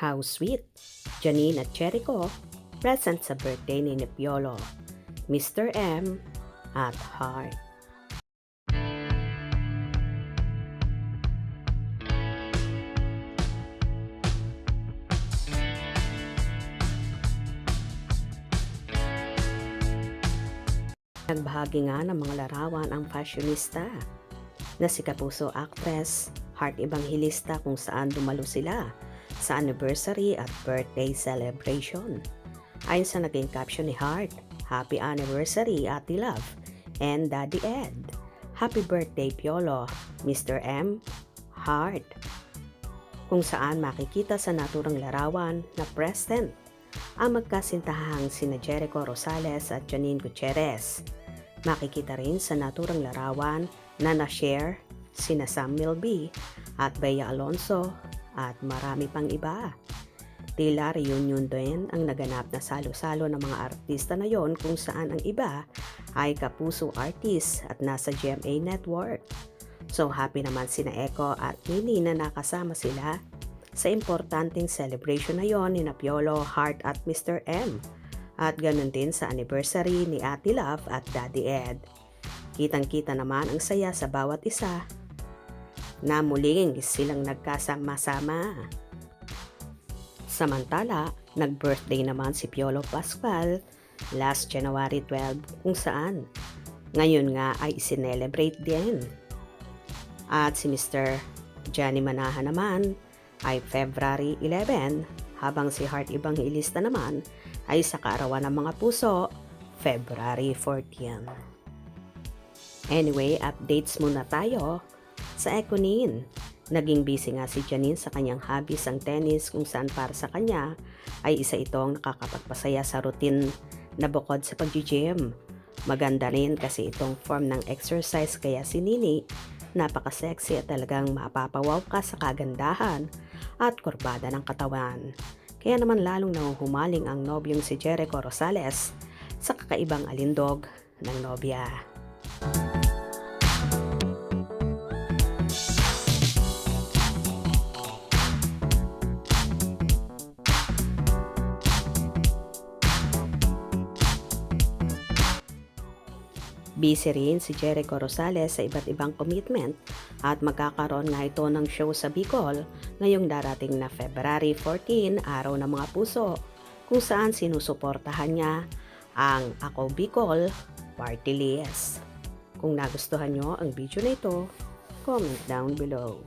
How sweet! Janine at Jericho, present sa birthday ni Piolo, Mr. M at Heart. Nagbahagi nga ng mga larawan ang fashionista na si Kapuso actress, Heart Evangelista kung saan dumalo sila sa anniversary at birthday celebration. Ayon sa naging caption ni Heart, Happy Anniversary Ate Love and Daddy Ed. Happy Birthday Piolo, Mr. M, Heart. Kung saan makikita sa naturang larawan na present ang magkasintahang sina Jericho Rosales at Janine Gutierrez. Makikita rin sa naturang larawan na na-share sina Samuel B. at Bea Alonso at marami pang iba. Tila reunion din ang naganap na salo-salo ng mga artista na yon kung saan ang iba ay kapuso artist at nasa GMA Network. So happy naman sina Echo at Nini na nakasama sila sa importanteng celebration na yon ni Piolo, Heart at Mr. M. At ganun din sa anniversary ni Ate Love at Daddy Ed. Kitang-kita naman ang saya sa bawat isa na muling silang nagkasama-sama. Samantala, nag-birthday naman si Piolo Pascual last January 12 kung saan ngayon nga ay isinelebrate din. At si Mr. Johnny Manahan naman ay February 11 habang si Heart Evangelista naman ay sa kaarawan ng mga puso, February 14. Anyway, updates muna tayo sa Econin. Naging busy nga si Janine sa kanyang hobbies ang tennis kung saan para sa kanya ay isa itong nakakapagpasaya sa routine na bukod sa pag-gym. Maganda rin kasi itong form ng exercise kaya si Nini napaka-sexy at talagang mapapawaw ka sa kagandahan at kurbada ng katawan. Kaya naman lalong nahuhumaling ang nobyong si Jericho Rosales sa kakaibang alindog ng nobya. Busy rin si Jericho Rosales sa iba't ibang commitment at magkakaroon nga ito ng show sa Bicol ngayong darating na February 14, Araw ng Mga Puso, kung saan sinusuportahan niya ang Ako Bicol Party List. Kung nagustuhan nyo ang video na ito, comment down below.